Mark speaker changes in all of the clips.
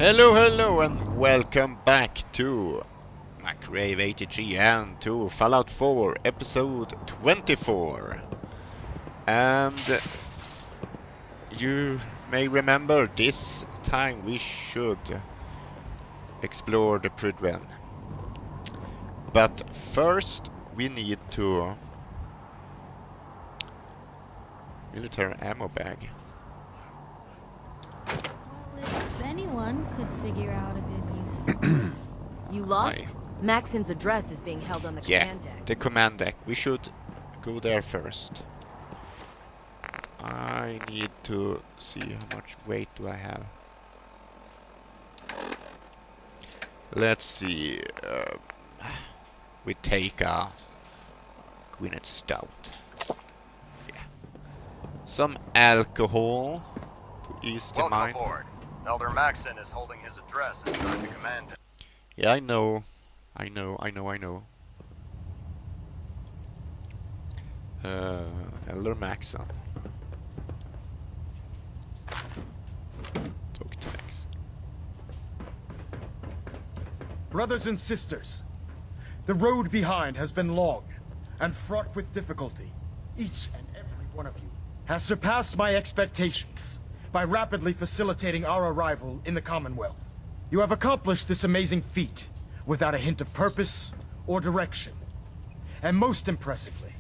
Speaker 1: Hello, hello, and welcome back to Macrave 83 and to Fallout 4 episode 24. And you may remember this time we should explore the Prydwen. But first we need to military ammo bag.
Speaker 2: If anyone could figure out a good use for it.
Speaker 3: You lost? Maxim's address is being held on the command deck.
Speaker 1: The command deck. We should go there first. I need to see how much weight do I have. Let's see. We take a Gwyneth Stout. Yeah. Some alcohol to ease the mind.
Speaker 4: Welcome aboard. Elder Maxon is holding his address inside the command deck.
Speaker 1: Yeah, I know. Elder Maxon. Talk to Max.
Speaker 5: Brothers and sisters, the road behind has been long and fraught with difficulty. Each and every one of you has surpassed my expectations by rapidly facilitating our arrival in the Commonwealth. You have accomplished this amazing feat without a hint of purpose or direction. And most impressively,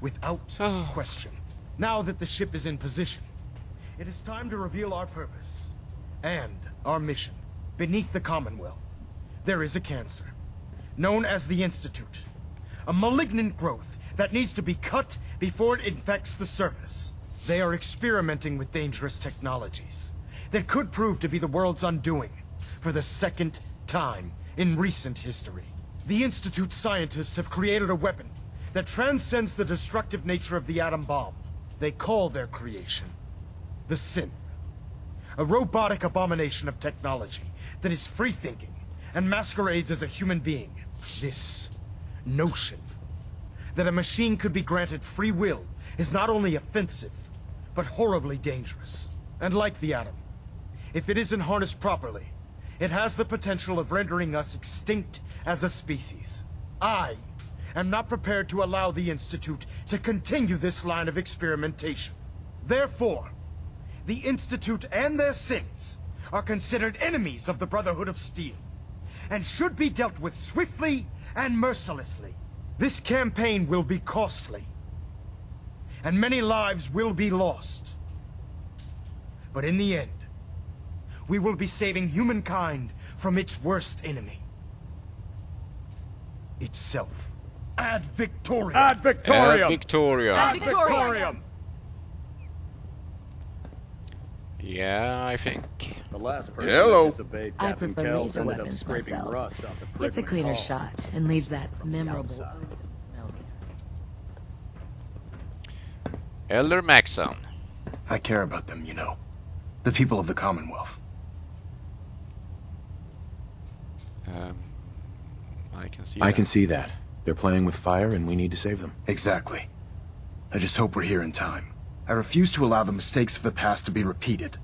Speaker 5: without question. Now that the ship is in position, it is time to reveal our purpose and our mission. Beneath the Commonwealth, there is a cancer, known as the Institute. A malignant growth that needs to be cut before it infects the surface. They are experimenting with dangerous technologies that could prove to be the world's undoing for the second time in recent history. The Institute scientists have created a weapon that transcends the destructive nature of the atom bomb. They call their creation the Synth. A robotic abomination of technology that is free-thinking and masquerades as a human being. This notion that a machine could be granted free will is not only offensive, but horribly dangerous. And like the atom, if it isn't harnessed properly, it has the potential of rendering us extinct as a species. I am not prepared to allow the Institute to continue this line of experimentation. Therefore, the Institute and their synths are considered enemies of the Brotherhood of Steel, and should be dealt with swiftly and mercilessly. This campaign will be costly, and many lives will be lost. But in the end, we will be saving humankind from its worst enemy. Itself. Ad Victoriam!
Speaker 1: Ad Victoriam!
Speaker 3: Ad Victoriam!
Speaker 1: Yeah, I think.
Speaker 4: The last person
Speaker 6: Hello.
Speaker 4: who disobeyed
Speaker 3: I
Speaker 4: Captain
Speaker 3: prefer
Speaker 4: Kells
Speaker 3: laser
Speaker 4: ended up
Speaker 3: weapons
Speaker 4: scraping
Speaker 3: myself.
Speaker 4: rust off the
Speaker 3: It's a
Speaker 4: Prydwen's
Speaker 3: cleaner
Speaker 4: hull.
Speaker 3: shot and leaves that
Speaker 4: the
Speaker 3: memorable
Speaker 4: outside.
Speaker 3: ozone smell behind.
Speaker 1: Elder Maxon.
Speaker 5: I care about them, you know. The people of the Commonwealth.
Speaker 1: I can see
Speaker 6: that. They're playing with fire and we need to save them.
Speaker 5: Exactly. I just hope we're here in time. I refuse to allow the mistakes of the past to be repeated.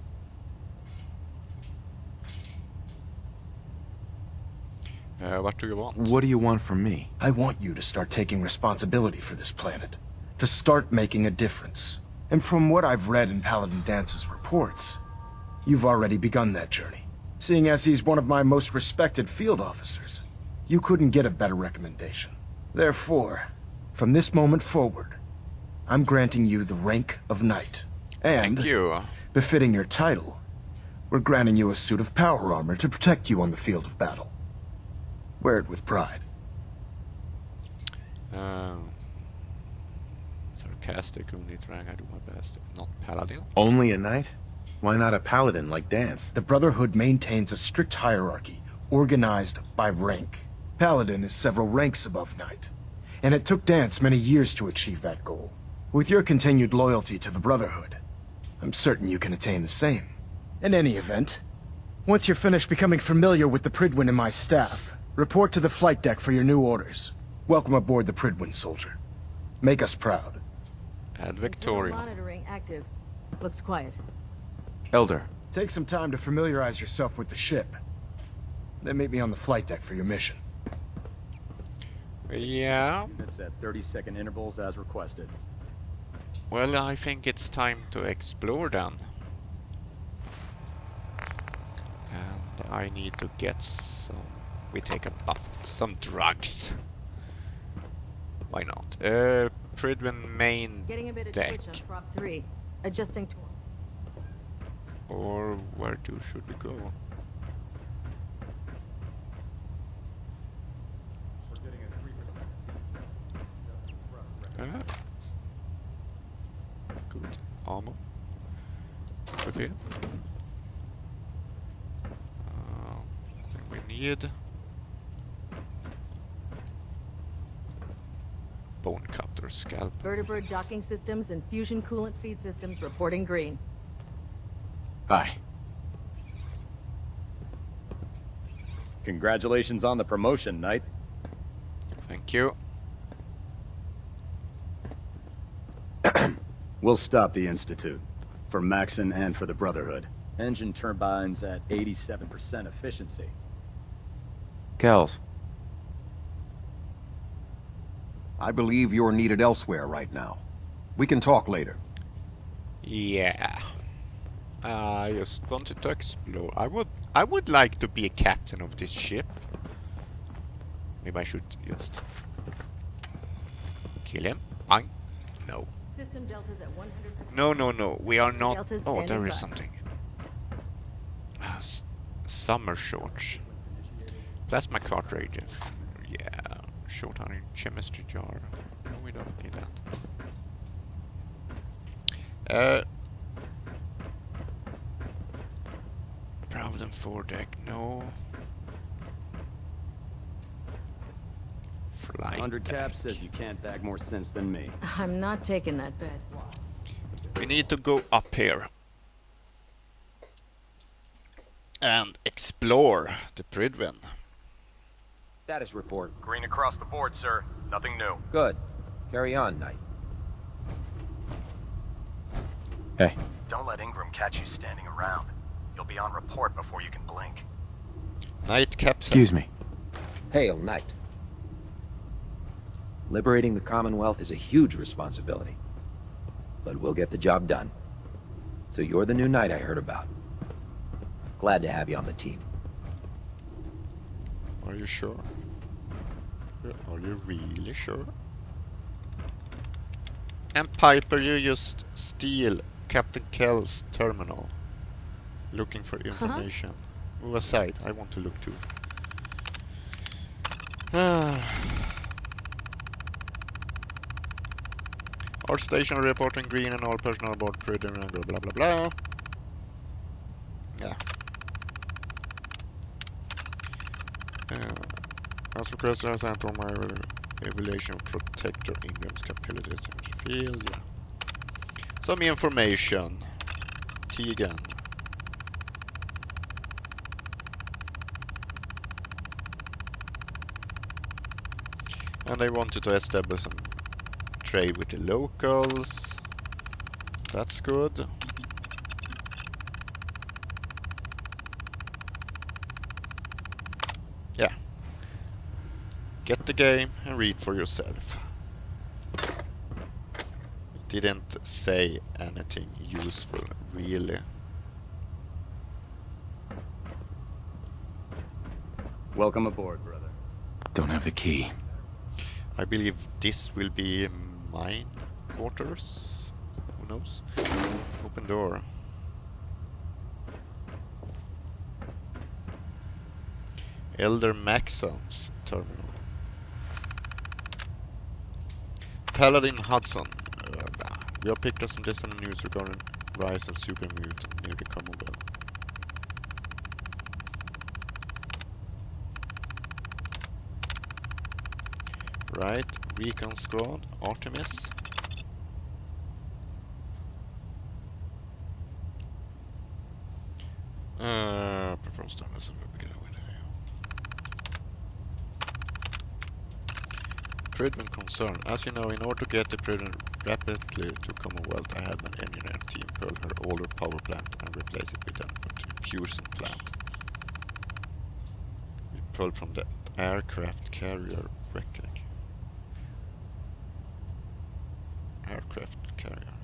Speaker 1: What do you want?
Speaker 6: What do you want from me?
Speaker 5: I want you to start taking responsibility for this planet. To start making a difference. And from what I've read in Paladin Dance's reports, you've already begun that journey. Seeing as he's one of my most respected field officers, you couldn't get a better recommendation. Therefore, from this moment forward, I'm granting you the rank of Knight. And,
Speaker 1: Thank you.
Speaker 5: befitting your title, we're granting you a suit of power armor to protect you on the field of battle. Wear it with pride.
Speaker 1: Sarcastic, only rank, I do my best. Not Paladin.
Speaker 6: Only a knight? Why not a paladin like Dance?
Speaker 5: The Brotherhood maintains a strict hierarchy, organized by rank. Paladin is several ranks above Knight, and it took Dance many years to achieve that goal. With your continued loyalty to the Brotherhood, I'm certain you can attain the same. In any event, once you're finished becoming familiar with the Prydwen and my staff, report to the flight deck for your new orders. Welcome aboard the Prydwen, soldier. Make us proud.
Speaker 1: Ad
Speaker 3: Internal
Speaker 1: Victoriam.
Speaker 3: monitoring active. Looks quiet.
Speaker 6: Elder,
Speaker 5: Take some time to familiarize yourself with the ship. Then meet me on the flight deck for your mission.
Speaker 1: Yeah.
Speaker 7: It's at 30-second intervals as requested.
Speaker 1: Well, I think it's time to explore then. And I need to get some... We take a buff. Some drugs. Why not? Prydwen main
Speaker 3: Getting a bit of
Speaker 1: deck.
Speaker 3: twitch on prop 3. Adjusting to...
Speaker 1: Or where should we go?
Speaker 7: We're getting a 3%
Speaker 1: Good. Armor. Repair. Thing we need. Bone cutter scalp.
Speaker 3: Vertibird docking systems and fusion coolant feed systems reporting green.
Speaker 6: Hi.
Speaker 7: Congratulations on the promotion, Knight.
Speaker 1: Thank you.
Speaker 7: We'll stop the Institute. For Maxon and for the Brotherhood. Engine turbines at 87% efficiency.
Speaker 6: Kells.
Speaker 8: I believe you're needed elsewhere right now. We can talk later.
Speaker 1: Yeah. I just wanted to explore. I would like to be a captain of this ship. Maybe I should just kill him. No.
Speaker 3: System deltas at 100%.
Speaker 1: No. We are not.
Speaker 3: Delta's
Speaker 1: Oh,
Speaker 3: standing
Speaker 1: there is
Speaker 3: by.
Speaker 1: something. Summer shorts. Plasma cartridge. Yeah. Short honey chemistry jar. No, we don't need that. Provident foredeck. No. Flight
Speaker 7: 100
Speaker 1: deck.
Speaker 7: Cap says you can't bag more sense than me.
Speaker 3: I'm not taking that bet.
Speaker 1: We need to go up here and explore the Prydwen.
Speaker 9: Status report.
Speaker 4: Green across the board, sir. Nothing new.
Speaker 9: Good. Carry on, Knight.
Speaker 6: Hey.
Speaker 4: Don't let Ingram catch you standing around. You'll be on report before you can blink.
Speaker 1: Night captain.
Speaker 6: Excuse me.
Speaker 9: Hail, Knight. Liberating the Commonwealth is a huge responsibility. But we'll get the job done. So you're the new Knight I heard about. Glad to have you on the team.
Speaker 1: Are you sure? Are you really sure? And Piper, you just steal Captain Kell's terminal. Looking for information. Move aside, I want to look too. Our station reporting green and all personnel aboard Prydwen and blah blah blah. Yeah. As requested, I sent on my evaluation protector Ingram's capabilities in the field. Yeah. Some information. T again. And I wanted to establish some trade with the locals. That's good. Yeah. Get the game and read for yourself. It didn't say anything useful, really.
Speaker 7: Welcome aboard, brother.
Speaker 6: Don't have the key.
Speaker 1: I believe this will be mine quarters. Who knows? Open door. Elder Maxon's terminal. Paladin Hudson. We have picked up some distant news regarding rise of super mutant near the Commonwealth. Right, Recon Squad, Artemis. Perform standards and we begin with Prydwen concern. As you know, in order to get the Prydwen rapidly to Commonwealth. I had an engineering team pearl her older power plant and replace it with a fusion plant. We pearled from the aircraft carrier wreckage. Aircraft carrier.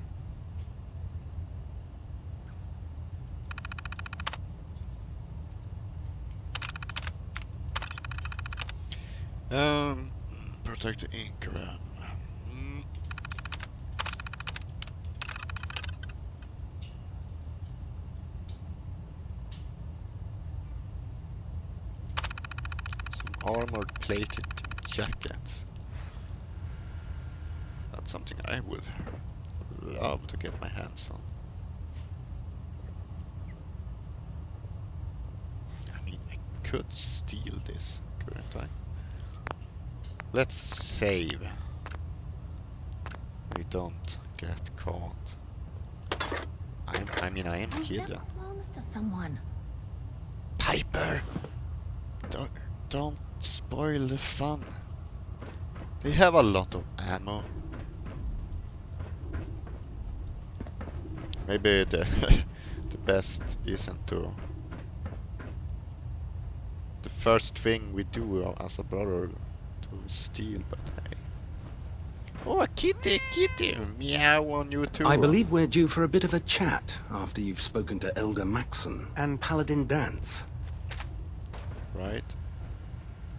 Speaker 1: Protect the Ingram. Some armored plated jackets. That's something I would love to get my hands on. I mean, I could steal this, couldn't I? Let's save. We don't get caught. I am hidden.
Speaker 2: That belongs to someone.
Speaker 1: Piper! Don't spoil the fun. They have a lot of ammo. Maybe the the best isn't to... The first thing we do as a brother to steal, but hey. Oh, a kitty! Meow on you too.
Speaker 10: I believe we're due for a bit of a chat after you've spoken to Elder Maxon and Paladin Dance.
Speaker 1: Right.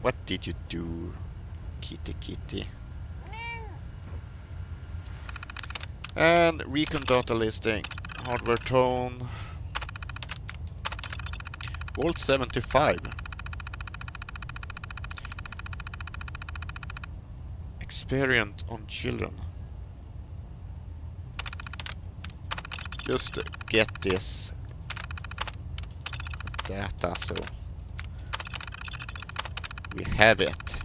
Speaker 1: What did you do, kitty? And recon data listing. Hardware tone. Volt 75. Experience on children. Just get this data so we have it.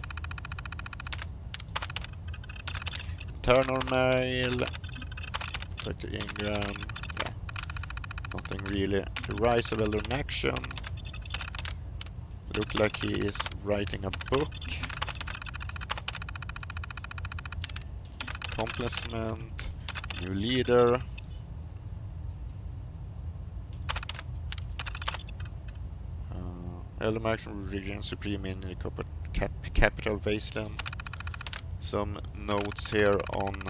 Speaker 1: Internal mail. Check the Ingram. Yeah. Nothing really. The rise of Elder Maxon. Look like he is writing a book. Accomplishment. New leader. Elder Maxon region supreme in the capital Wasteland. Some notes here on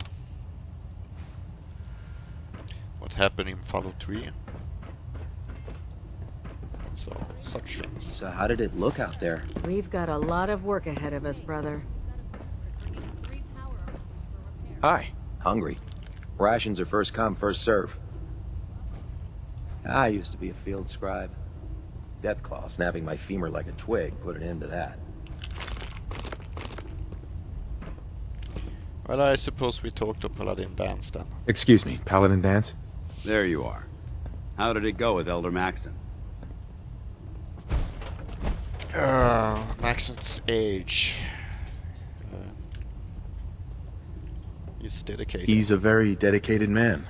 Speaker 1: what happened in Fallout 3. So, such things.
Speaker 9: So how did it look out there?
Speaker 3: We've got a lot of work ahead of us, brother.
Speaker 6: Hi.
Speaker 9: Hungry. Rations are first come, first serve. I used to be a field scribe. Deathclaw snapping my femur like a twig put an end to that.
Speaker 1: Well, I suppose we talk to Paladin Dance then.
Speaker 6: Excuse me, Paladin Dance?
Speaker 11: There you are. How did it go with Elder Maxon?
Speaker 1: Maxon's age. He's dedicated.
Speaker 6: He's a very dedicated man.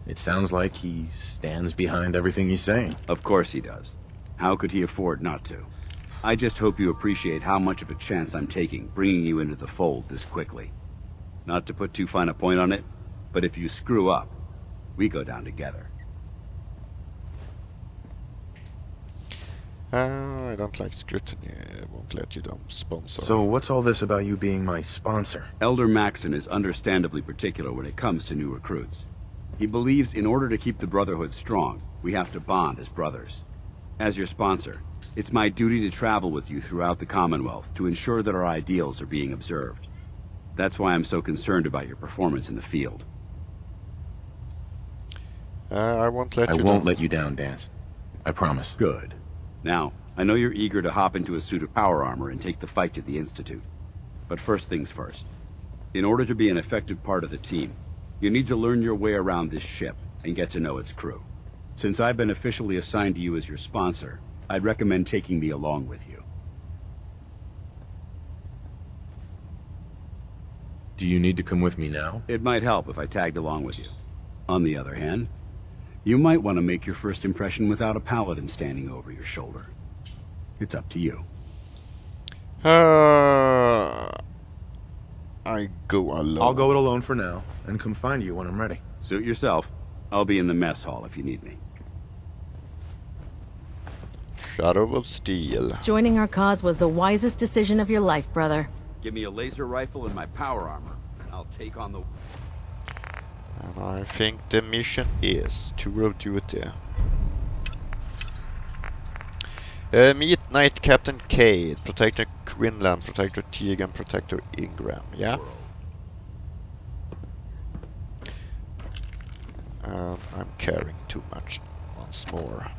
Speaker 6: It sounds like he stands behind everything he's saying.
Speaker 11: Of course he does. How could he afford not to? I just hope you appreciate how much of a chance I'm taking, bringing you into the fold this quickly. Not to put too fine a point on it, but if you screw up, we go down together.
Speaker 1: I don't like scrutiny. I won't let you down, sponsor.
Speaker 6: So what's all this about you being my sponsor?
Speaker 11: Elder Maxon is understandably particular when it comes to new recruits. He believes in order to keep the Brotherhood strong, we have to bond as brothers. As your sponsor, it's my duty to travel with you throughout the Commonwealth to ensure that our ideals are being observed. That's why I'm so concerned about your performance in the field.
Speaker 1: I won't let you down.
Speaker 6: I won't let you down, Dance. I promise.
Speaker 11: Good. Now, I know you're eager to hop into a suit of power armor and take the fight to the Institute. But first things first. In order to be an effective part of the team, you need to learn your way around this ship and get to know its crew. Since I've been officially assigned to you as your sponsor, I'd recommend taking me along with you.
Speaker 6: Do you need to come with me now?
Speaker 11: It might help if I tagged along with you. On the other hand, you might want to make your first impression without a paladin standing over your shoulder. It's up to you.
Speaker 1: I I go alone.
Speaker 6: I'll go it alone for now, and come find you when I'm ready.
Speaker 11: Suit yourself. I'll be in the mess hall if you need me.
Speaker 1: Shadow of Steel.
Speaker 3: Joining our cause was the wisest decision of your life, brother.
Speaker 11: Give me a laser rifle and my power armor, and I'll take on the...
Speaker 1: And I think the mission is tour of duty. Meet Knight Captain Cade, Protector Quinlan, Protector Tegan, Protector Ingram. Yeah. I'm caring too much once more.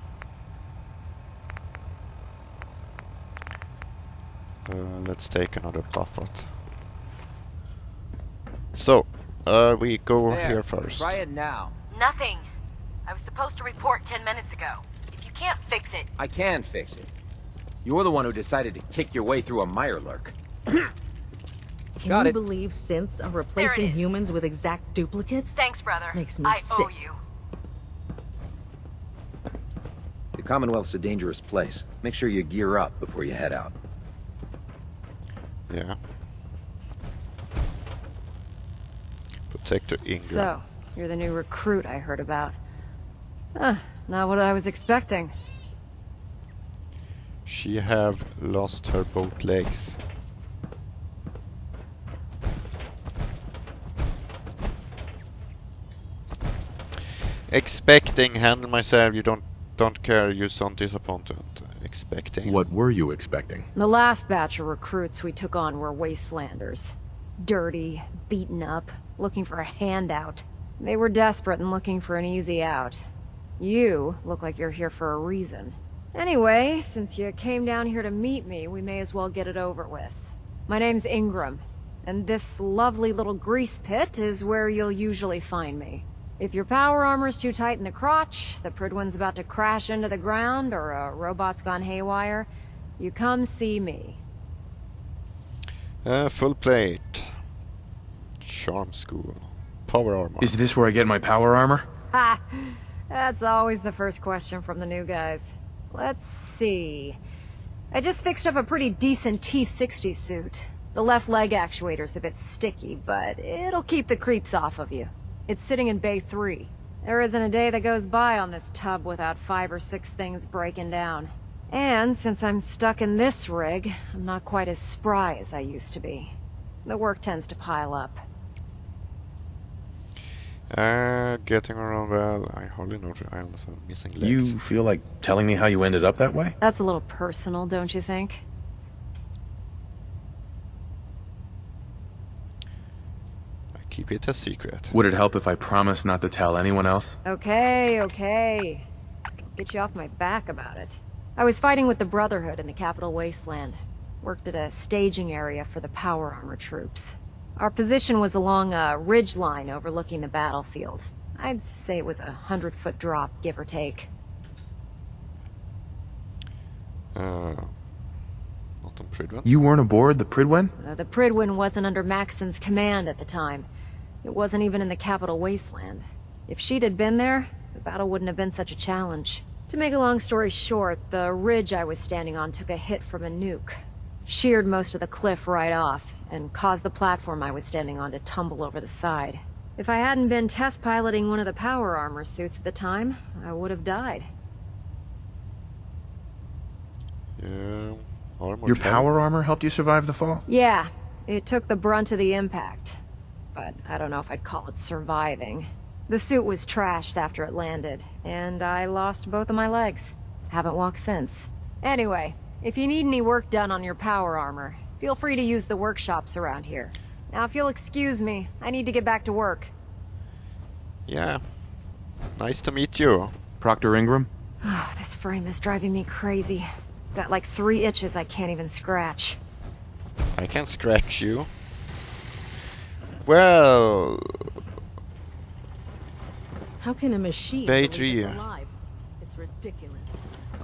Speaker 1: Let's take another buffet. So, we go here first.
Speaker 9: Try it now.
Speaker 3: Nothing. I was supposed to report 10 minutes ago. If you can't fix it...
Speaker 9: I can fix it. You're the one who decided to kick your way through a Mirelurk.
Speaker 3: Can
Speaker 9: Got
Speaker 3: you
Speaker 9: it.
Speaker 3: believe synths are replacing humans with exact duplicates?
Speaker 2: Thanks, brother.
Speaker 3: Makes me sick.
Speaker 2: owe you.
Speaker 9: The Commonwealth's a dangerous place. Make sure you gear up before you head out.
Speaker 1: Yeah. Protector Ingram.
Speaker 3: So, you're the new recruit I heard about. Not what I was expecting.
Speaker 1: She have lost her both legs. Expecting, handle myself, you don't care, you sound disappointed. Expecting.
Speaker 6: What were you expecting?
Speaker 3: The last batch of recruits we took on were wastelanders. Dirty, beaten up, looking for a handout. They were desperate and looking for an easy out. You look like you're here for a reason. Anyway, since you came down here to meet me, we may as well get it over with. My name's Ingram, and this lovely little grease pit is where you'll usually find me. If your power armor's too tight in the crotch, the Prydwen's about to crash into the ground, or a robot's gone haywire, you come see me.
Speaker 1: Full plate. Charm school. Power armor.
Speaker 6: Is this where I get my power armor?
Speaker 3: Ha! That's always the first question from the new guys. Let's see. I just fixed up a pretty decent T-60 suit. The left leg actuator's a bit sticky, but it'll keep the creeps off of you. It's sitting in Bay 3. There isn't a day that goes by on this tub without 5 or 6 things breaking down. And since I'm stuck in this rig, I'm not quite as spry as I used to be. The work tends to pile up.
Speaker 1: Getting around well. I hardly noticed I was missing legs.
Speaker 6: You feel like telling me how you ended up that way?
Speaker 3: That's a little personal, don't you think?
Speaker 1: I keep it a secret.
Speaker 6: Would it help if I promised not to tell anyone else?
Speaker 3: Okay. Get you off my back about it. I was fighting with the Brotherhood in the Capital Wasteland. Worked at a staging area for the power armor troops. Our position was along a ridge line overlooking the battlefield. I'd say it was a 100-foot drop, give or take.
Speaker 1: Not on Prydwen?
Speaker 6: You weren't aboard the Prydwen?
Speaker 3: The Prydwen wasn't under Maxon's command at the time. It wasn't even in the Capital Wasteland. If she'd had been there, the battle wouldn't have been such a challenge. To make a long story short, the ridge I was standing on took a hit from a nuke. Sheared most of the cliff right off, and caused the platform I was standing on to tumble over the side. If I hadn't been test piloting one of the power armor suits at the time, I would have died.
Speaker 1: Yeah, armor.
Speaker 6: Your power armor helped you survive the fall?
Speaker 3: Yeah, it took the brunt of the impact. But I don't know if I'd call it surviving. The suit was trashed after it landed, and I lost both of my legs. Haven't walked since. Anyway, if you need any work done on your power armor, feel free to use the workshops around here. Now, if you'll excuse me, I need to get back to work.
Speaker 1: Yeah. Nice to meet you.
Speaker 6: Proctor Ingram?
Speaker 3: Oh, this frame is driving me crazy. Got like 3 itches I can't even scratch.
Speaker 1: I can scratch you. Well...
Speaker 3: How can a machine
Speaker 1: Bay
Speaker 3: believe it's
Speaker 1: 3.
Speaker 3: alive? It's ridiculous.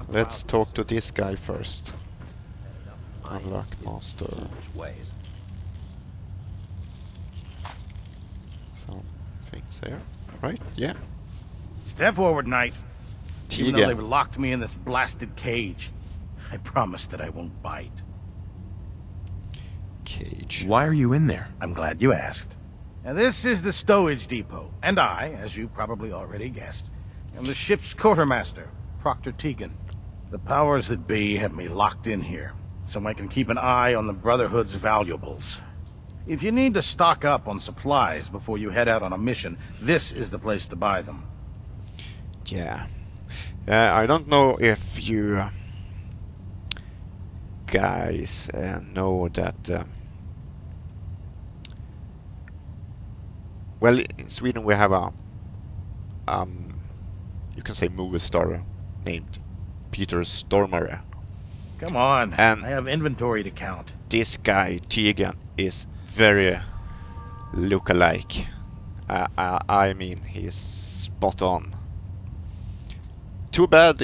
Speaker 1: Let's talk to this guy first. Unlock master.
Speaker 9: Ways.
Speaker 1: Some things here. Right? Yeah.
Speaker 12: Step forward, Knight. Even though
Speaker 1: Tegan.
Speaker 12: they've locked me in this blasted cage, I promise that I won't bite.
Speaker 1: cage.
Speaker 6: Why are you in there?
Speaker 12: I'm glad you asked. Now, this is the stowage depot, and I, as you probably already guessed, am the ship's quartermaster, Proctor Tegan. The powers that be have me locked in here, so I can keep an eye on the Brotherhood's valuables. If you need to stock up on supplies before you head out on a mission, this is the place to buy them.
Speaker 1: Yeah. I don't know if you guys know that... well, in Sweden we have a... you can say movie star named Peter Stormare.
Speaker 12: Come on,
Speaker 1: And
Speaker 12: I have inventory to count.
Speaker 1: this guy, Tegan, is very look-alike. I mean, he's spot on. Too bad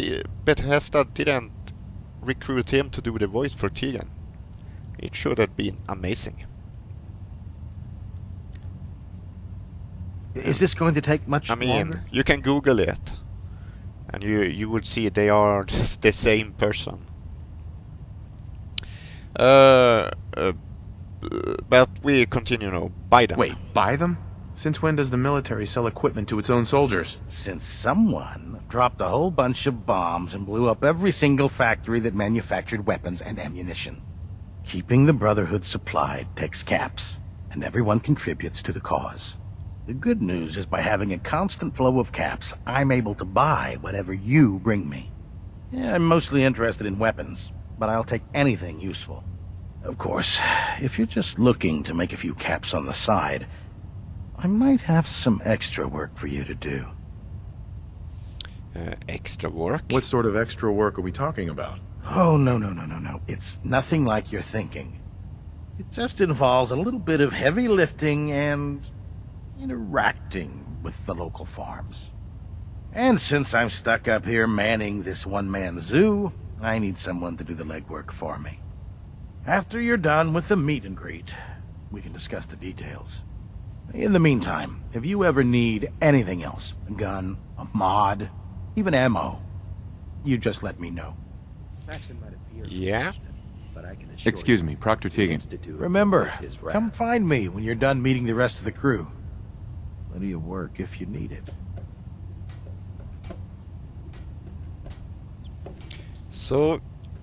Speaker 1: Bethesda didn't recruit him to do the voice for Tegan. It should have been amazing.
Speaker 12: Is this going to take much
Speaker 1: I mean,
Speaker 12: longer?
Speaker 1: you can Google it, and you would see they are the same person. But we continue now. Buy them.
Speaker 6: Wait, buy them? Since when does the military sell equipment to its own soldiers?
Speaker 12: Since someone dropped a whole bunch of bombs and blew up every single factory that manufactured weapons and ammunition. Keeping the Brotherhood supplied takes caps, and everyone contributes to the cause. The good news is by having a constant flow of caps, I'm able to buy whatever you bring me. Yeah, I'm mostly interested in weapons, but I'll take anything useful. Of course, if you're just looking to make a few caps on the side, I might have some extra work for you to do.
Speaker 1: Extra work?
Speaker 6: What sort of extra work are we talking about?
Speaker 12: Oh, no. It's nothing like you're thinking. It just involves a little bit of heavy lifting and interacting with the local farms. And since I'm stuck up here manning this one-man zoo, I need someone to do the legwork for me. After you're done with the meet and greet, we can discuss the details. In the meantime, if you ever need anything else, a gun, a mod, even ammo, you just let me know.
Speaker 1: Yeah?
Speaker 13: Excuse me, Proctor Tegan.
Speaker 12: Remember, come find me when you're done meeting the rest of the crew. Plenty of work if you need it.
Speaker 1: So,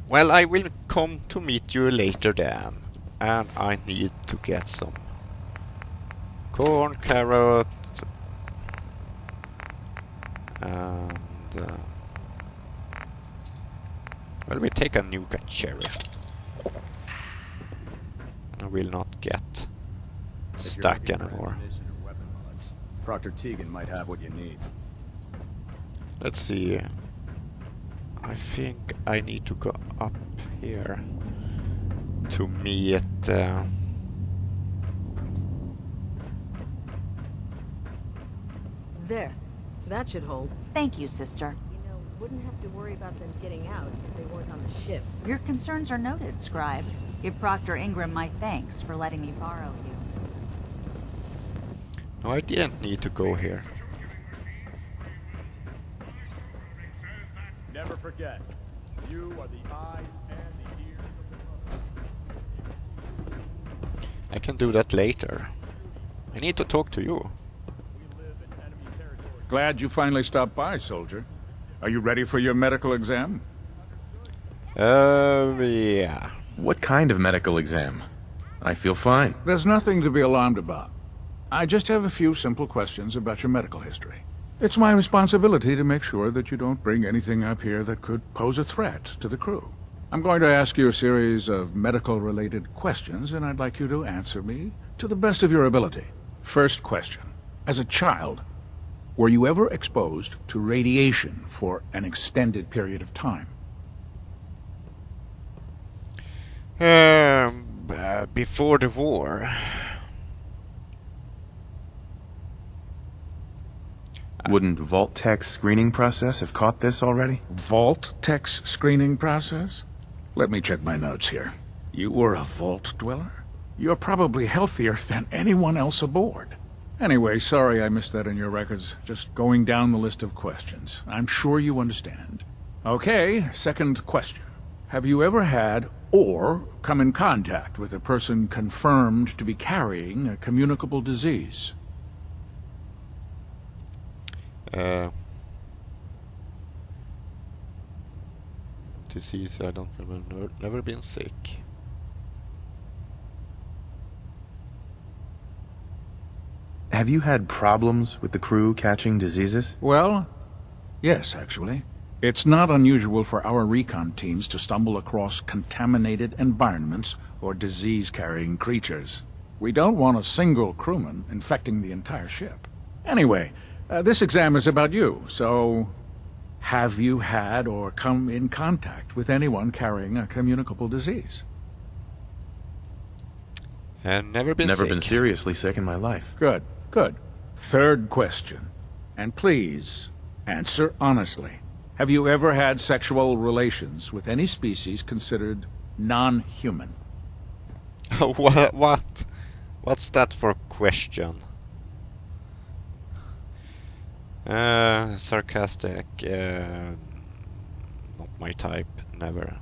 Speaker 1: well, I will come to meet you later then. And I need to get some corn, carrot, and well, we take a nuke and cherry. I will not get stuck anymore.
Speaker 7: Proctor Tegan might have what you need.
Speaker 1: Let's see. I think I need to go up here to meet.
Speaker 14: There. That should hold.
Speaker 15: Thank you, sister.
Speaker 14: You know, wouldn't have to worry about them getting out if they weren't on the ship.
Speaker 15: Your concerns are noted, Scribe. Give Proctor Ingram my thanks for letting me borrow you.
Speaker 1: No, I didn't need to go here.
Speaker 7: Never forget, you are the eyes and the ears of the Brotherhood.
Speaker 1: I can do that later. I need to talk to you.
Speaker 16: Glad you finally stopped by, soldier. Are you ready for your medical exam?
Speaker 1: Yeah.
Speaker 6: What kind of medical exam? I feel fine.
Speaker 16: There's nothing to be alarmed about. I just have a few simple questions about your medical history. It's my responsibility to make sure that you don't bring anything up here that could pose a threat to the crew. I'm going to ask you a series of medical-related questions, and I'd like you to answer me to the best of your ability. First question. As a child, were you ever exposed to radiation for an extended period of time?
Speaker 1: Before the war.
Speaker 6: Wouldn't Vault-Tech's screening process have caught this already?
Speaker 16: Vault-Tech's screening process? Let me check my notes here. You were a Vault dweller? You're probably healthier than anyone else aboard. Anyway, sorry I missed that in your records. Just going down the list of questions. I'm sure you understand. Okay, second question. Have you ever had or come in contact with a person confirmed to be carrying a communicable disease.
Speaker 1: Disease, I don't remember. Never been sick.
Speaker 6: Have you had problems with the crew catching diseases?
Speaker 16: Well, yes, actually. It's not unusual for our recon teams to stumble across contaminated environments or disease-carrying creatures. We don't want a single crewman infecting the entire ship. Anyway, this exam is about you, so have you had or come in contact with anyone carrying a communicable disease?
Speaker 1: Never been sick.
Speaker 6: Never been seriously sick in my life.
Speaker 16: Good, good. Third question. And please, answer honestly. Have you ever had sexual relations with any species considered non-human?
Speaker 1: What? What's that for question? Sarcastic. Not my type. Never.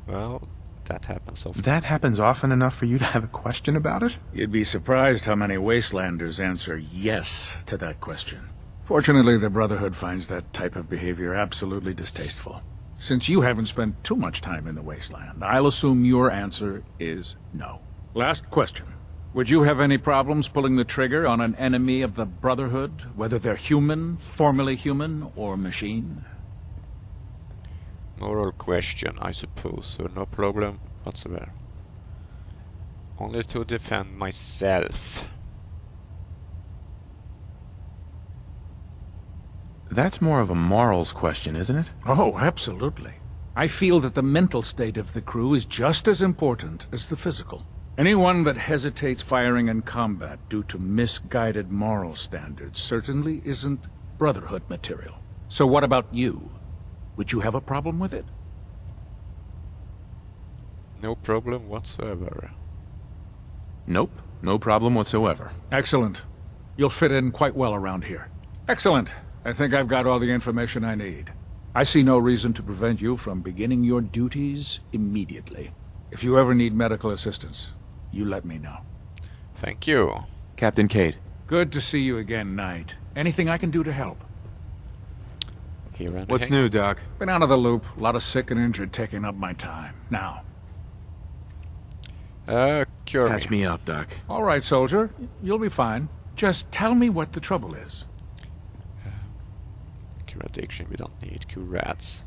Speaker 1: Well, that happens often.
Speaker 6: That happens often enough for you to have a question about it?
Speaker 16: You'd be surprised how many Wastelanders answer yes to that question. Fortunately, the Brotherhood finds that type of behavior absolutely distasteful. Since you haven't spent too much time in the Wasteland, I'll assume your answer is no. Last question. Would you have any problems pulling the trigger on an enemy of the Brotherhood, whether they're human, formerly human, or machine?
Speaker 1: Moral question, I suppose, so no problem whatsoever. Only to defend myself.
Speaker 6: That's more of a morals question, isn't it?
Speaker 16: Oh, absolutely. I feel that the mental state of the crew is just as important as the physical. Anyone that hesitates firing in combat due to misguided moral standards certainly isn't Brotherhood material. So what about you? Would you have a problem with it?
Speaker 1: No problem whatsoever.
Speaker 6: Nope, no problem whatsoever.
Speaker 16: Excellent. You'll fit in quite well around here. Excellent. I think I've got all the information I need. I see no reason to prevent you from beginning your duties immediately. If you ever need medical assistance, you let me know.
Speaker 1: Thank you.
Speaker 6: Captain Cade.
Speaker 16: Good to see you again, Knight. Anything I can do to help?
Speaker 13: What's new, Doc?
Speaker 16: Been out of the loop. A lot of sick and injured taking up my time. Now.
Speaker 1: Cure
Speaker 6: Patch me up, Doc.
Speaker 16: All right, soldier. You'll be fine. Just tell me what the trouble is.
Speaker 1: Cure addiction, we don't need cure rats.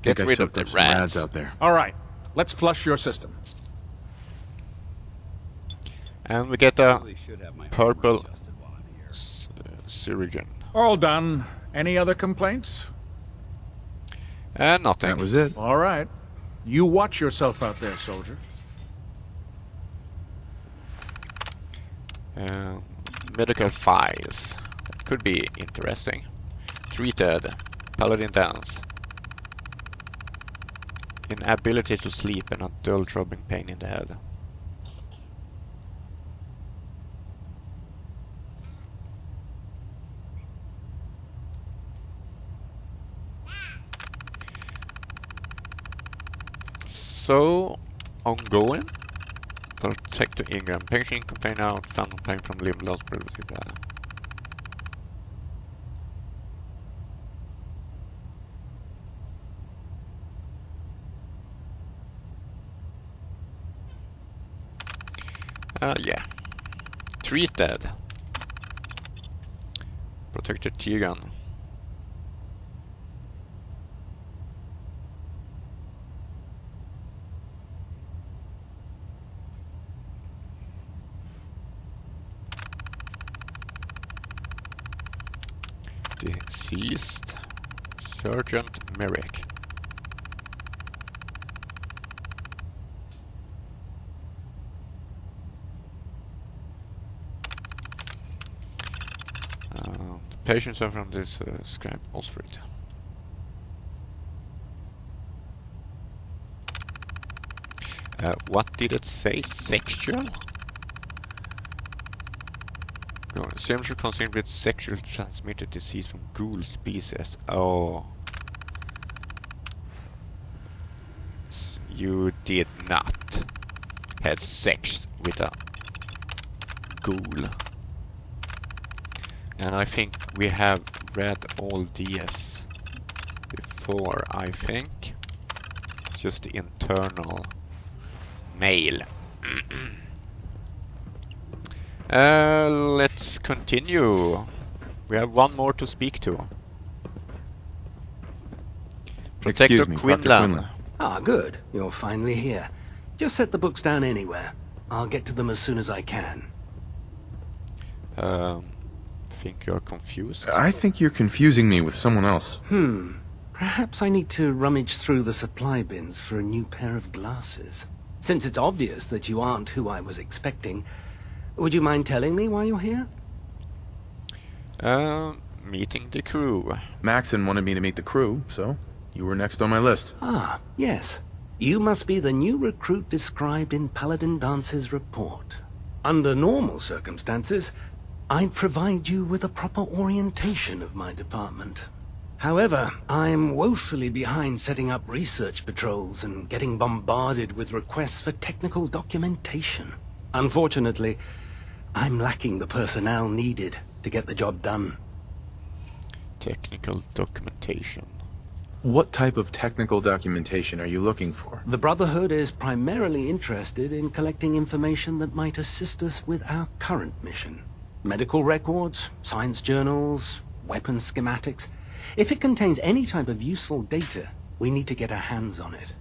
Speaker 6: Get
Speaker 1: Get rid of the rats
Speaker 6: out there.
Speaker 16: All right. Let's flush your system.
Speaker 1: And we get a purple surgeon.
Speaker 16: All done. Any other complaints?
Speaker 1: Nothing.
Speaker 6: That was it.
Speaker 16: All right. You watch yourself out there, soldier.
Speaker 1: Medical files. That could be interesting. Treated. Paladin dance. Inability to sleep and a dull throbbing pain in the head. So, ongoing. Protect to Ingram. Patient complaint out. Found complaint from limb loss. Blah, blah, blah. Yeah. Treated. Protected T-gun. Deceased. Sergeant Merrick. The patients are from this scrap Street. What did it say? Sexual? No, seems to concerned with sexual transmitted disease from ghoul species. Oh. you did not have sex with a ghoul. And I think we have read all these before, I think. It's just the internal mail. Let's continue. We have one more to speak to. Protector
Speaker 13: Excuse me, Dr. Quinlan.
Speaker 10: Ah, good. You're finally here. Just set the books down anywhere. I'll get to them as soon as I can.
Speaker 1: Think you're confused?
Speaker 6: I think you're confusing me with someone else.
Speaker 10: Perhaps I need to rummage through the supply bins for a new pair of glasses. Since it's obvious that you aren't who I was expecting, would you mind telling me why you're here?
Speaker 1: Meeting the crew.
Speaker 6: Maxon wanted me to meet the crew, so you were next on my list.
Speaker 10: Ah, yes. You must be the new recruit described in Paladin Dance's report. Under normal circumstances, I'd provide you with a proper orientation of my department. However, I'm woefully behind setting up research patrols and getting bombarded with requests for technical documentation. Unfortunately, I'm lacking the personnel needed to get the job done.
Speaker 1: Technical documentation.
Speaker 6: What type of technical documentation are you looking for?
Speaker 10: The Brotherhood is primarily interested in collecting information that might assist us with our current mission. Medical records, science journals, weapons schematics. If it contains any type of useful data, we need to get our hands on it.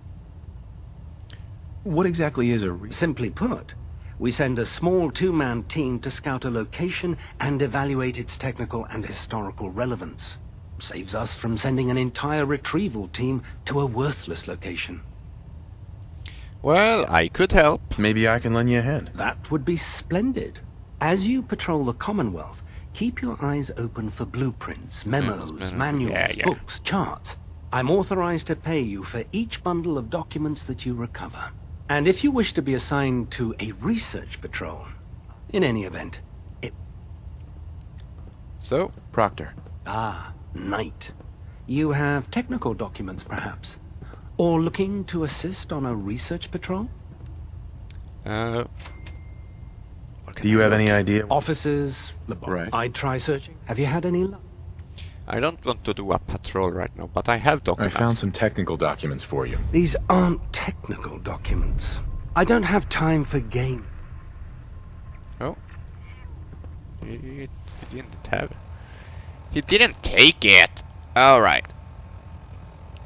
Speaker 6: What exactly is a
Speaker 10: Simply put, we send a small two-man team to scout a location and evaluate its technical and historical relevance. Saves us from sending an entire retrieval team to a worthless location.
Speaker 1: Well, I could help.
Speaker 6: Maybe I can lend you a hand.
Speaker 10: That would be splendid. As you patrol the Commonwealth, keep your eyes open for blueprints, memos, manuals, books, charts. I'm authorized to pay you for each bundle of documents that you recover. And if you wish to be assigned to a research patrol, in any event,
Speaker 1: So,
Speaker 6: Proctor.
Speaker 10: Ah, Knight. You have technical documents, perhaps? Or looking to assist on a research patrol?
Speaker 1: do
Speaker 6: you have any idea?
Speaker 10: Offices, I'd try searching. Have you had any luck?
Speaker 1: I don't want to do a patrol right now, but I have documents.
Speaker 6: I found some technical documents for you.
Speaker 10: These aren't technical documents. I don't have time for game.
Speaker 1: Oh. He didn't have it. He didn't take it! Alright.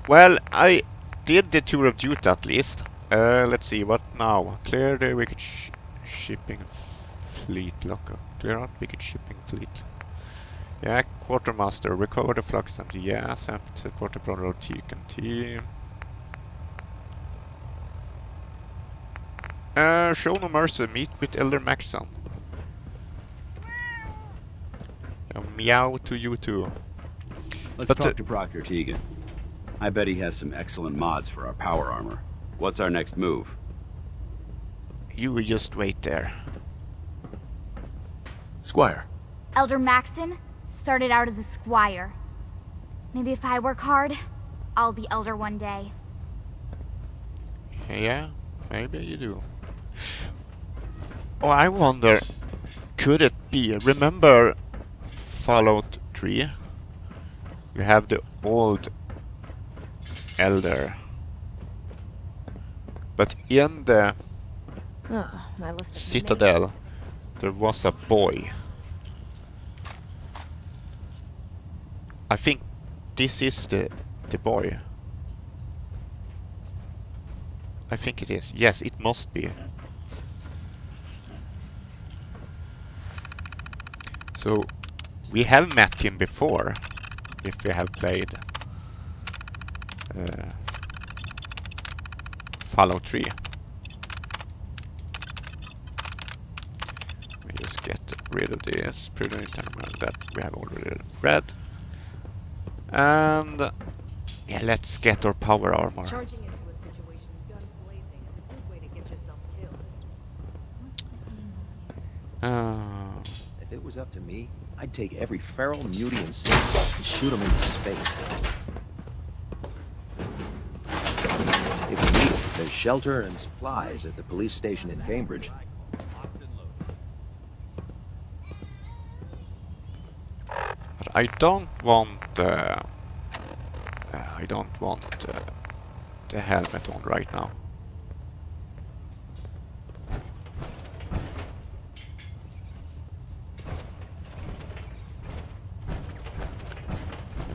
Speaker 1: Well, I did the tour of duty at least. Let's see, what now? Clear the wicked shipping fleet locker. Clear out wicked shipping fleet. Yeah, quartermaster. Recover the flux and yes, and support the Brotherhood TNT. Show no mercy. Meet with Elder Maxon. Meow to you too.
Speaker 11: Let's talk to Proctor Tegan. I bet he has some excellent mods for our power armor. What's our next move?
Speaker 1: You just wait there.
Speaker 6: Squire.
Speaker 17: Elder Maxon started out as a squire. Maybe if I work hard, I'll be elder one day.
Speaker 1: Yeah, maybe you do. Oh, I wonder, could it be? Remember Fallout 3? You have the old elder. But in the
Speaker 3: my list of
Speaker 1: citadel, there was a boy. I think this is the boy. I think it is. Yes, it must be. So, we have met him before, if we have played Fallout 3. We just get rid of this Prydwen that we have already read. And yeah, let's get our power armor.
Speaker 14: Charging into a situation, guns blazing, is a good way to get yourself killed.
Speaker 9: If it was up to me, I'd take every feral mutie and Sith and shoot them into space. If we need them, there's shelter and supplies at the police station in Cambridge.
Speaker 1: But I don't want the helmet on right now.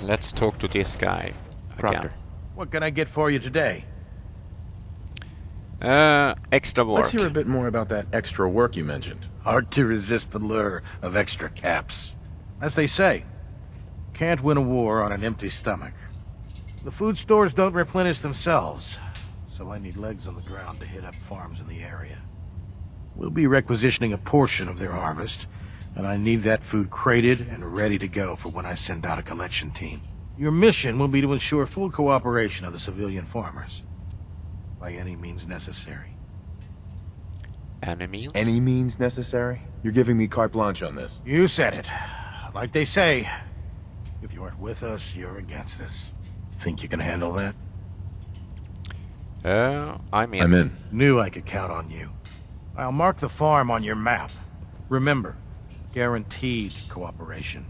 Speaker 1: Let's talk to this guy again.
Speaker 12: What can I get for you today?
Speaker 1: Extra work.
Speaker 6: Let's hear a bit more about that extra work you mentioned.
Speaker 12: Hard to resist the lure of extra caps. As they say, can't win a war on an empty stomach. The food stores don't replenish themselves, so I need legs on the ground to hit up farms in the area. We'll be requisitioning a portion of their harvest, and I need that food crated and ready to go for when I send out a collection team. Your mission will be to ensure full cooperation of the civilian farmers, by any means necessary.
Speaker 1: Any means?
Speaker 6: Any means necessary? You're giving me carte blanche on this.
Speaker 12: You said it. Like they say, if you aren't with us, you're against us. Think you can handle that?
Speaker 1: I'm in.
Speaker 6: I'm in.
Speaker 12: Knew I could count on you. I'll mark the farm on your map. Remember, guaranteed cooperation.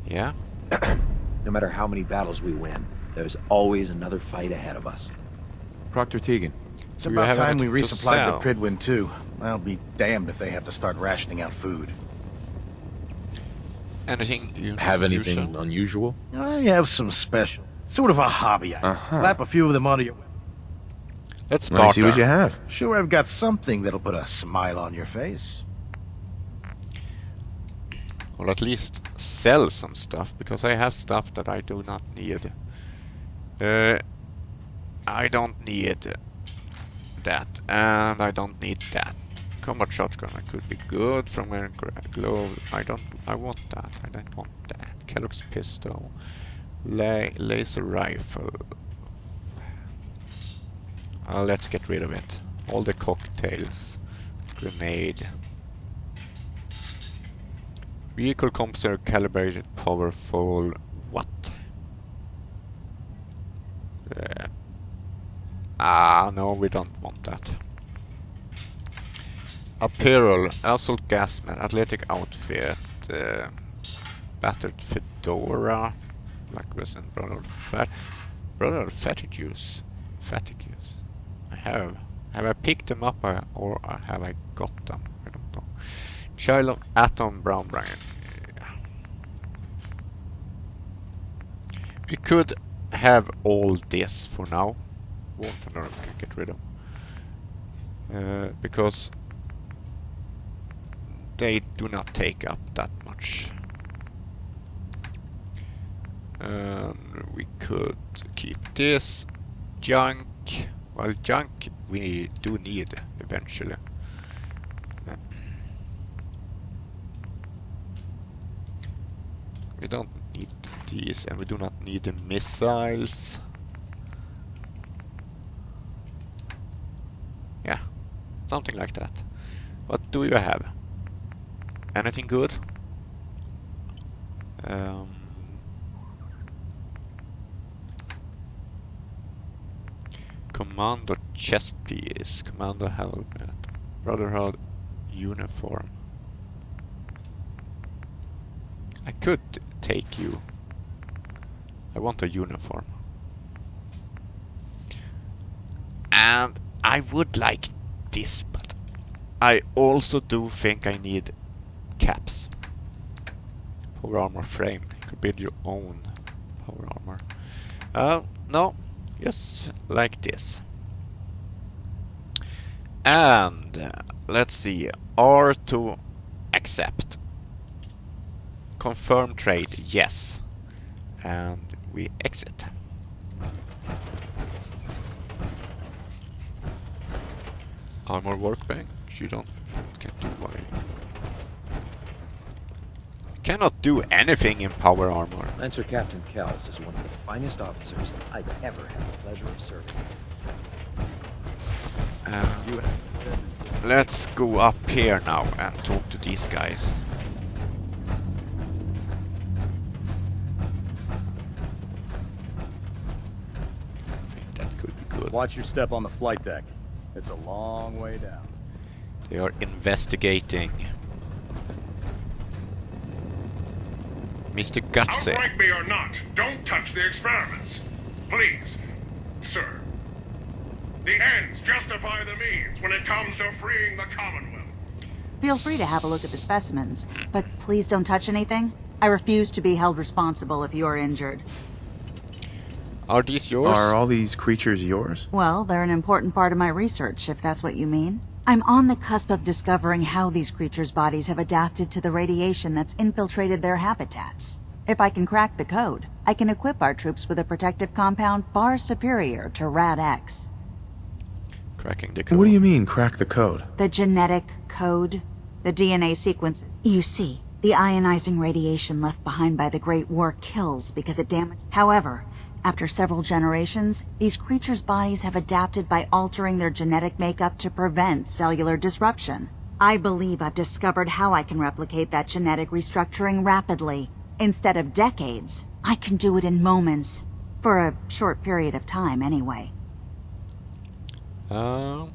Speaker 1: Yeah?
Speaker 9: No matter how many battles we win, there's always another fight ahead of us.
Speaker 13: Proctor Tegan.
Speaker 12: It's
Speaker 1: Do you
Speaker 12: about
Speaker 1: have
Speaker 12: time we
Speaker 1: anything to
Speaker 12: resupplied
Speaker 1: sell?
Speaker 12: the Prydwen too. I'll be damned if they have to start rationing out food.
Speaker 1: Anything you
Speaker 6: Have anything
Speaker 1: usual?
Speaker 6: unusual?
Speaker 12: I have some special, sort of a hobby item. Slap a few of them onto your...
Speaker 1: Let's
Speaker 6: Let me see what
Speaker 1: barter.
Speaker 6: you have.
Speaker 12: Sure, I've got something that'll put a smile on your face.
Speaker 1: Or at least sell some stuff, because I have stuff that I do not need. I don't need that, and I don't need that. Combat shotgun could be good from a glove. I want that. I don't want that. Kellogg's pistol. Laser rifle. Let's get rid of it. All the cocktails. Grenade. Vehicle compensator calibrated powerful. What? No, we don't want that. Apparel, assault gas mask, athletic outfit, battered fedora, black vest and brother fatty juice. I have I picked them up or have I got them? I don't know. Child of Atom Brown Brian. We could have all this for now. Wolf and I can get rid of. Because they do not take up that much. We could keep this junk. Well, junk we do need eventually. We don't need these, and we do not need the missiles. Yeah, something like that. What do you have? Anything good? Commander chest piece, Commander helmet, Brotherhood uniform. I could take you. I want a uniform. And I would like this, but I also do think I need caps. Power armor frame. You could build your own power armor. No. Just like this. And let's see. R to accept. Confirm trade, yes. And we exit. Armor workbench. You don't can do what cannot do anything in power armor.
Speaker 9: Lancer Captain Kells is one of the finest officers I've ever had the pleasure of serving.
Speaker 1: Let's go up here now and talk to these guys. I think that could be
Speaker 7: Watch your step on the flight deck. It's a long way down.
Speaker 1: They are investigating. Mr. Gutsy.
Speaker 18: Outright me or not, don't touch the experiments. Please, sir. The ends justify the means when it comes to freeing the Commonwealth.
Speaker 15: Feel free to have a look at the specimens, but please don't touch anything. I refuse to be held responsible if you're injured.
Speaker 1: Are these yours?
Speaker 6: Are all these creatures yours?
Speaker 15: Well, they're an important part of my research, if that's what you mean. I'm on the cusp of discovering how these creatures' bodies have adapted to the radiation that's infiltrated their habitats. If I can crack the code, I can equip our troops with a protective compound far superior to Rad-X.
Speaker 1: Cracking the code.
Speaker 6: What do you mean, crack the code?
Speaker 15: The genetic code. The DNA sequence. You see, the ionizing radiation left behind by the Great War kills because it damaged. However, after several generations, these creatures' bodies have adapted by altering their genetic makeup to prevent cellular disruption. I believe I've discovered how I can replicate that genetic restructuring rapidly. Instead of decades, I can do it in moments. For a short period of time, anyway.
Speaker 1: Yeah.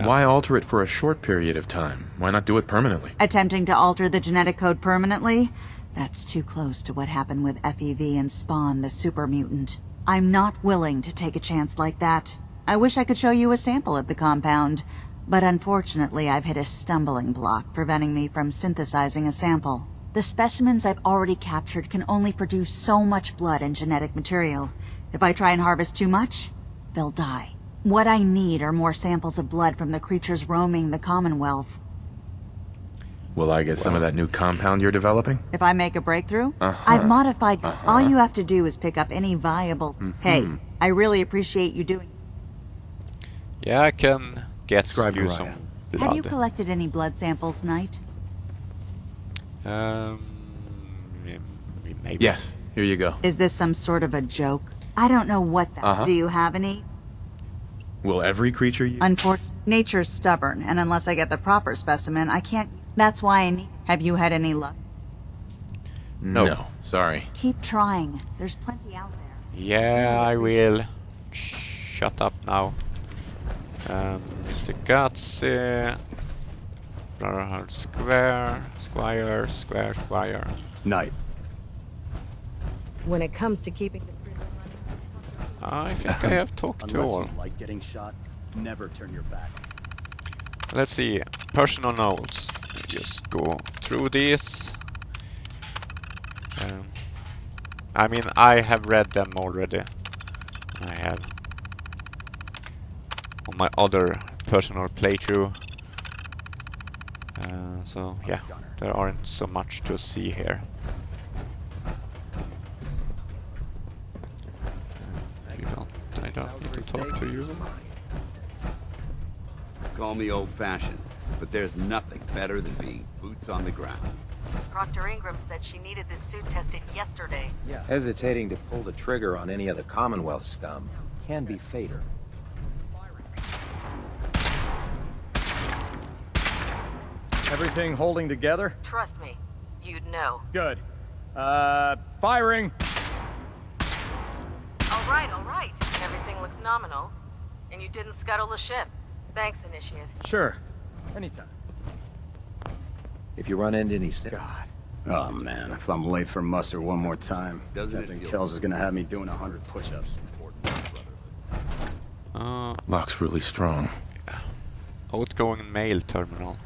Speaker 6: Why alter it for a short period of time? Why not do it permanently?
Speaker 15: Attempting to alter the genetic code permanently? That's too close to what happened with FEV and Spawn, the super mutant. I'm not willing to take a chance like that. I wish I could show you a sample of the compound, but unfortunately I've hit a stumbling block preventing me from synthesizing a sample. The specimens I've already captured can only produce so much blood and genetic material. If I try and harvest too much, they'll die. What I need are more samples of blood from the creatures roaming the Commonwealth.
Speaker 6: Will I get some of that new compound you're developing?
Speaker 15: If I make a breakthrough, I've modified. All you have to do is pick up any viables. Hey, I really appreciate you doing.
Speaker 1: Yeah, I can get you some blood.
Speaker 15: Have you collected any blood samples, Knight?
Speaker 1: Maybe.
Speaker 6: Yes, here you go.
Speaker 15: Is this some sort of a joke? I don't know what that. Do you have any?
Speaker 6: Will every creature use?
Speaker 15: Unfortunately, nature's stubborn, and unless I get the proper specimen, I can't. That's why I need. Have you had any luck?
Speaker 6: No, sorry.
Speaker 15: Keep trying. There's plenty out there.
Speaker 1: Yeah, I will. Shut up now. Mr. Gutsy. Brotherhood Square. Squire.
Speaker 7: Knight.
Speaker 14: When it comes to keeping the
Speaker 1: I think I have talked to all.
Speaker 7: Unless you like getting shot, never turn your back.
Speaker 1: Let's see. Personal notes. Just go through this. I mean, I have read them already. I have on my other personal playthrough. So yeah, there aren't so much to see here. I don't need to talk to you.
Speaker 11: Call me old-fashioned, but there's nothing better than being boots on the ground.
Speaker 14: Proctor Ingram said she needed this suit tested yesterday.
Speaker 9: Hesitating to pull the trigger on any of the Commonwealth scum can be fatal.
Speaker 7: Everything holding together?
Speaker 14: Trust me, you'd know.
Speaker 7: Good. Firing!
Speaker 14: All right. Everything looks nominal. And you didn't scuttle the ship. Thanks, Initiate.
Speaker 7: Sure. Anytime.
Speaker 9: If you run into any...
Speaker 7: God. Oh, man. If I'm late for muster one more time, Captain Kells is gonna have me doing 100 push-ups.
Speaker 6: Lock's really strong.
Speaker 1: Outgoing mail terminal.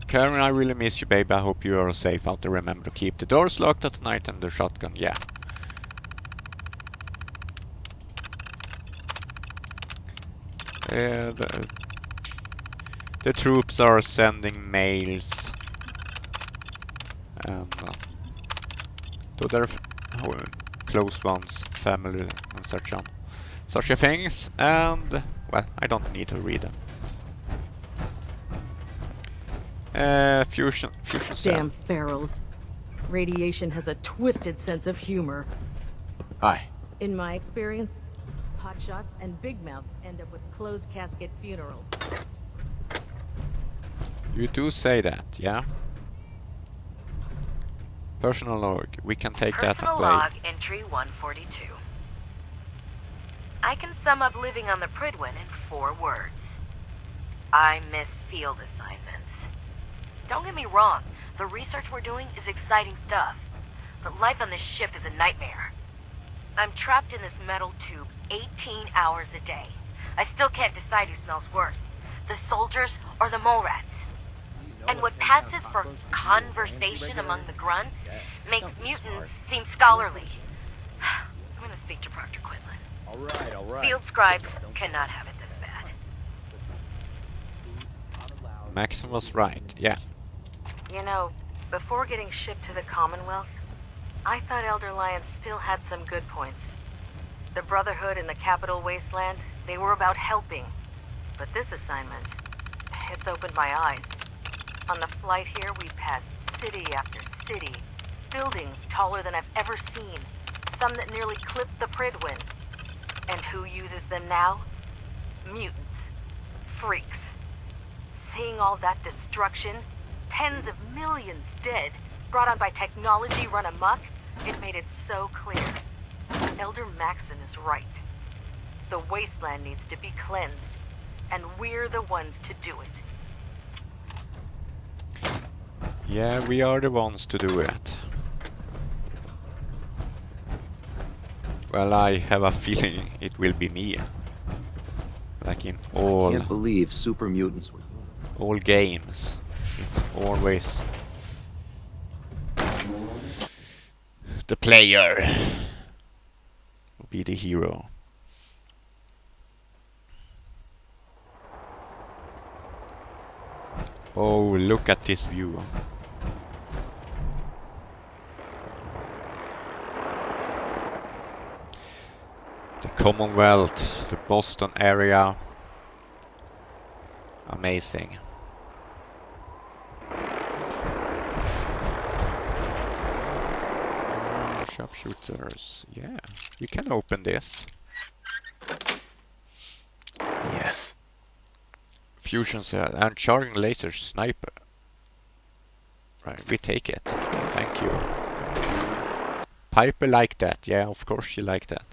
Speaker 1: Karen, I really miss you, babe. I hope you are safe out there. Remember to keep the doors locked at night and the shotgun. Yeah. The troops are sending mails and to their close ones, family, and such things. And well, I don't need to read them. Fusion cell.
Speaker 14: Damn ferals. Radiation has a twisted sense of humor.
Speaker 6: Hi.
Speaker 14: In my experience, hotshots and big mouths end up with closed casket funerals.
Speaker 1: You do say that, yeah? Personal log. We can take that and play.
Speaker 14: Personal log entry 142. I can sum up living on the Prydwen in 4 words. I miss field assignments. Don't get me wrong, the research we're doing is exciting stuff, but life on this ship is a nightmare. I'm trapped in this metal tube 18 hours a day. I still can't decide who smells worse, the soldiers or the mole rats. And what passes for conversation among the grunts makes mutants seem scholarly. I'm gonna speak to Proctor Quinlan.
Speaker 7: All right.
Speaker 14: Field scribes cannot have it this bad.
Speaker 1: Maxon was right, yeah.
Speaker 14: You know, before getting shipped to the Commonwealth, I thought Elder Lyons still had some good points. The Brotherhood in the Capital Wasteland, they were about helping. But this assignment, it's opened my eyes. On the flight here, we passed city after city, buildings taller than I've ever seen, some that nearly clipped the Prydwen. And who uses them now? Mutants. Freaks. Seeing all that destruction, tens of millions dead, brought on by technology run amok, it made it so clear. Elder Maxon is right. The wasteland needs to be cleansed, and we're the ones to do it.
Speaker 1: Yeah, we are the ones to do it. Well, I have a feeling it will be me. Like in all...
Speaker 9: I can't believe super mutants were...
Speaker 1: all games. It's always... the player will be the hero. Oh, look at this view. The Commonwealth, the Boston area. Amazing. Sharpshooters. Yeah, we can open this.
Speaker 6: Yes.
Speaker 1: Fusion cell and charging laser sniper. Right, we take it. Thank you. Piper like that. Yeah, of course she like that.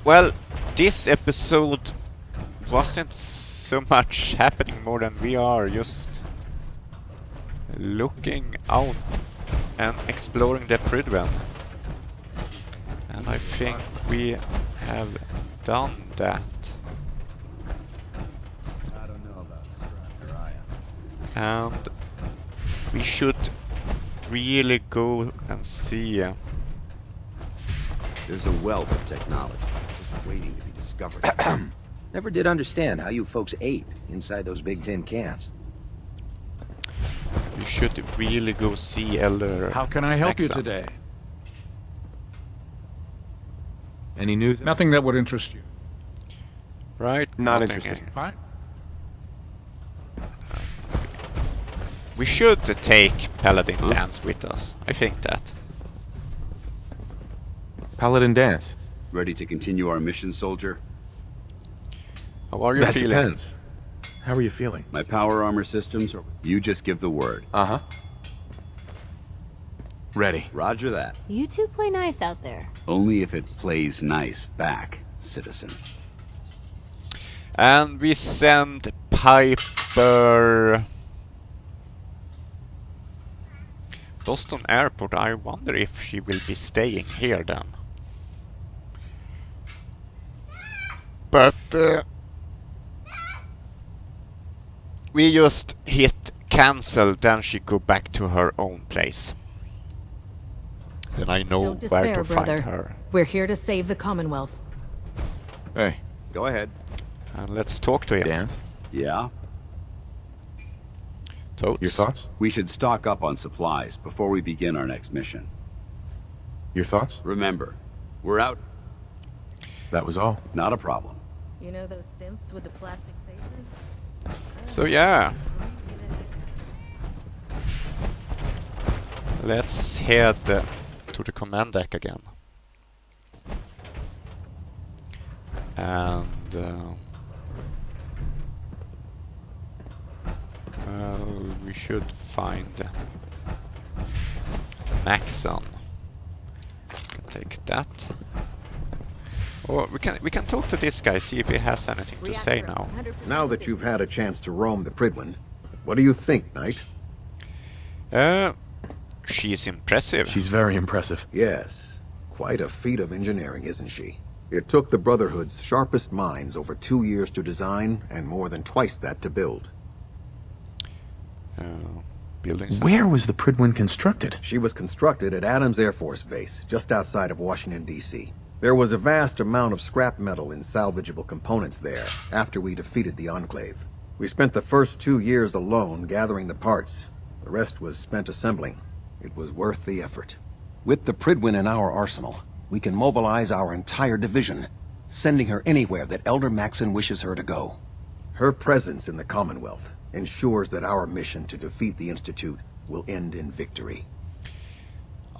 Speaker 1: Well, this episode wasn't so much happening more than we are just looking out and exploring the Prydwen. And I think we have done that.
Speaker 7: I don't know about Scrap.
Speaker 1: And we should really go and see.
Speaker 9: There's a wealth of technology just waiting to be discovered. Never did understand how you folks ate inside those big tin cans.
Speaker 1: We should really go see Elder.
Speaker 16: How can I help you
Speaker 1: Maxon
Speaker 16: today?
Speaker 13: Any news?
Speaker 16: Nothing that would interest you.
Speaker 1: Right?
Speaker 13: Not
Speaker 1: Nothing.
Speaker 13: interested.
Speaker 16: Fine.
Speaker 1: We should take Paladin Dance with us. I think that.
Speaker 13: Paladin Dance.
Speaker 11: Ready to continue our mission, soldier?
Speaker 1: How are you
Speaker 13: That
Speaker 1: feeling?
Speaker 13: depends. How are you feeling?
Speaker 11: My power armor systems, or you just give the word.
Speaker 13: Uh-huh. Ready.
Speaker 11: Roger that.
Speaker 2: You two play nice out there.
Speaker 11: Only if it plays nice back, citizen.
Speaker 1: And we send Piper... Boston Airport. I wonder if she will be staying here then. But we just hit cancel, then she go back to her own place. Then I know
Speaker 19: Don't
Speaker 1: where
Speaker 19: despair,
Speaker 1: to
Speaker 19: brother.
Speaker 1: find her.
Speaker 19: We're here to save the Commonwealth.
Speaker 13: Hey.
Speaker 11: Go ahead.
Speaker 1: And let's talk to him.
Speaker 13: Dance.
Speaker 11: Yeah?
Speaker 1: Totes.
Speaker 13: Your thoughts?
Speaker 11: We should stock up on supplies before we begin our next mission.
Speaker 13: Your thoughts?
Speaker 11: Remember, we're out.
Speaker 13: That was all.
Speaker 11: Not a problem.
Speaker 2: You know those synths with the plastic faces?
Speaker 1: So yeah. Let's head to the command deck again. And we should find Maxon. take that. Or we can talk to this guy, see if he has anything to say now.
Speaker 8: Now that you've had a chance to roam the Prydwen, what do you think, Knight?
Speaker 1: She's impressive.
Speaker 6: She's very impressive.
Speaker 8: Yes. Quite a feat of engineering, isn't she? It took the Brotherhood's sharpest minds over 2 years to design, and more than twice that to build.
Speaker 1: Buildings.
Speaker 6: Where was the Prydwen constructed?
Speaker 8: She was constructed at Adams Air Force Base, just outside of Washington, D.C. There was a vast amount of scrap metal and salvageable components there after we defeated the Enclave. We spent the first 2 years alone gathering the parts. The rest was spent assembling. It was worth the effort. With the Prydwen in our arsenal, we can mobilize our entire division, sending her anywhere that Elder Maxon wishes her to go. Her presence in the Commonwealth ensures that our mission to defeat the Institute will end in victory.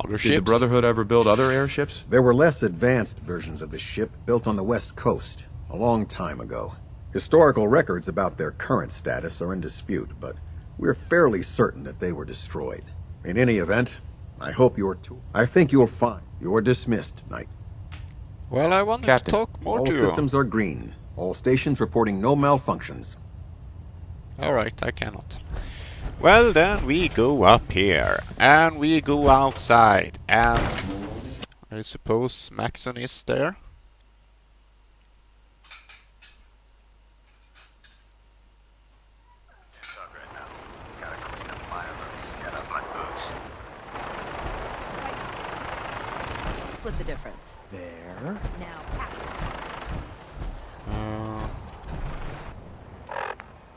Speaker 1: Other
Speaker 13: Did the Brotherhood ever build other airships?
Speaker 8: There were less advanced versions of the ship built on the West Coast a long time ago. Historical records about their current status are in dispute, but we're fairly certain that they were destroyed. In any event, I think you'll find you're dismissed, Knight.
Speaker 1: Well, I wanted
Speaker 8: Captain,
Speaker 1: to talk more
Speaker 8: all
Speaker 1: to you.
Speaker 8: systems are green. All stations reporting no malfunctions.
Speaker 1: Alright, I cannot. Well, then we go up here, and we go outside, and I suppose Maxon is there.
Speaker 4: Can't talk right now. Gotta clean up my little skin off my boots.
Speaker 19: Split the difference. There. Now,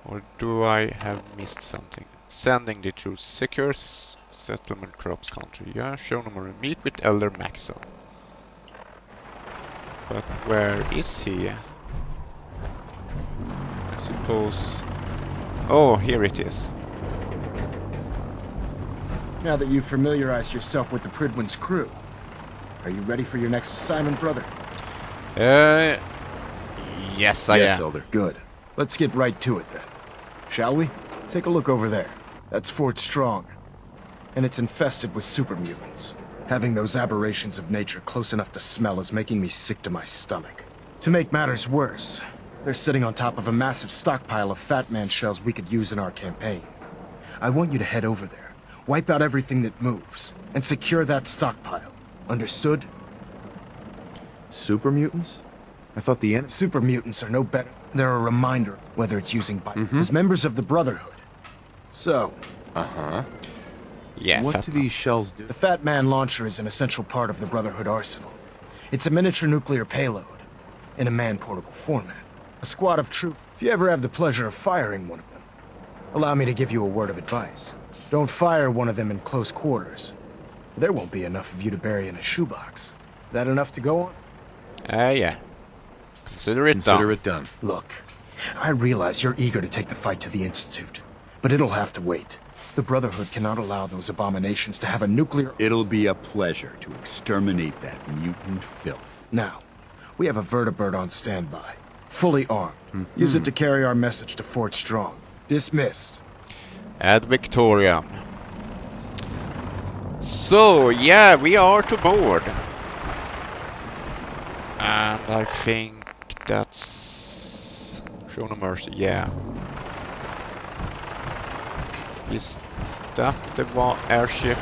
Speaker 1: Or do I have missed something? Sending the troops. Secure settlement crops country. Yeah, show no more. Meet with Elder Maxon. But where is he? I suppose... Oh, here it is.
Speaker 5: Now that you've familiarized yourself with the Prydwen's crew, are you ready for your next assignment, brother?
Speaker 1: Yes, I am.
Speaker 6: Elder.
Speaker 5: Good. Let's get right to it then. Shall we? Take a look over there. That's Fort Strong. And it's infested with super mutants. Having those aberrations of nature close enough to smell is making me sick to my stomach. To make matters worse, they're sitting on top of a massive stockpile of Fat Man shells we could use in our campaign. I want you to head over there, wipe out everything that moves, and secure that stockpile. Understood?
Speaker 6: Super mutants? I thought the enemy...
Speaker 5: Super mutants are no better. They're a reminder, whether it's using as members of the Brotherhood. So...
Speaker 1: Yeah,
Speaker 6: what do these shells do?
Speaker 5: The Fat Man launcher is an essential part of the Brotherhood arsenal. It's a miniature nuclear payload, in a man-portable format. A squad of troops. If you ever have the pleasure of firing one of them, allow me to give you a word of advice. Don't fire one of them in close quarters. There won't be enough of you to bury in a shoebox. That enough to go on?
Speaker 1: Yeah. Consider it done.
Speaker 5: Look, I realize you're eager to take the fight to the Institute, but it'll have to wait. The Brotherhood cannot allow those abominations to have a nuclear...
Speaker 11: It'll be a pleasure to exterminate that mutant filth.
Speaker 5: Now, we have a vertibird on standby, fully armed. Use it to carry our message to Fort Strong. Dismissed.
Speaker 1: Ad Victoriam. So, yeah, we are to board. And I think that's... Show no mercy, yeah. Is that the airship?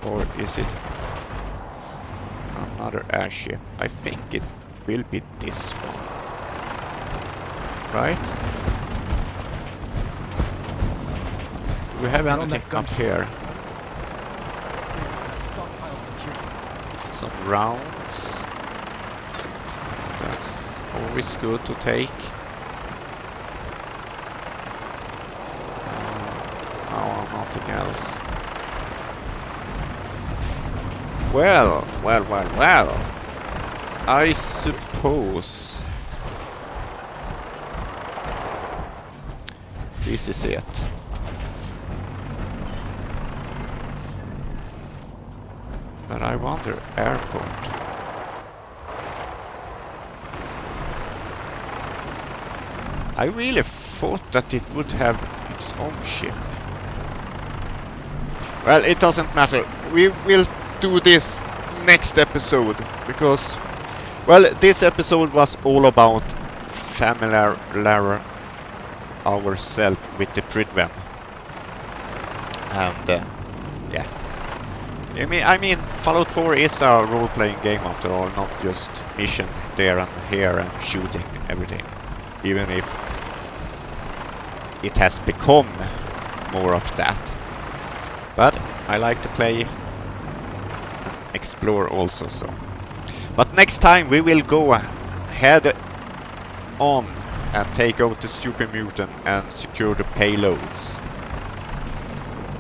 Speaker 1: Or is it another airship? I think it will be this one. Right? Do we have anything up here? Some rounds. That's always good to take. Nothing else. Well. I suppose this is it. But I wonder, airport. I really thought that it would have its own ship. Well, it doesn't matter. We will do this next episode, because, well, this episode was all about familiar ourselves with the Prydwen. And yeah, I mean, Fallout 4 is a role-playing game after all, not just mission there and here and shooting everything, even if it has become more of that. But I like to play and explore also, so. But next time we will go head on and take out the stupid mutant and secure the payloads.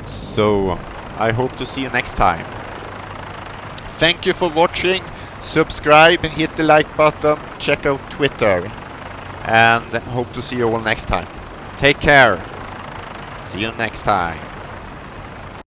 Speaker 1: So I hope to see you next time. Thank you for watching. Subscribe, hit the like button, check out Twitter, and hope to see you all next time. Take care. See you next time.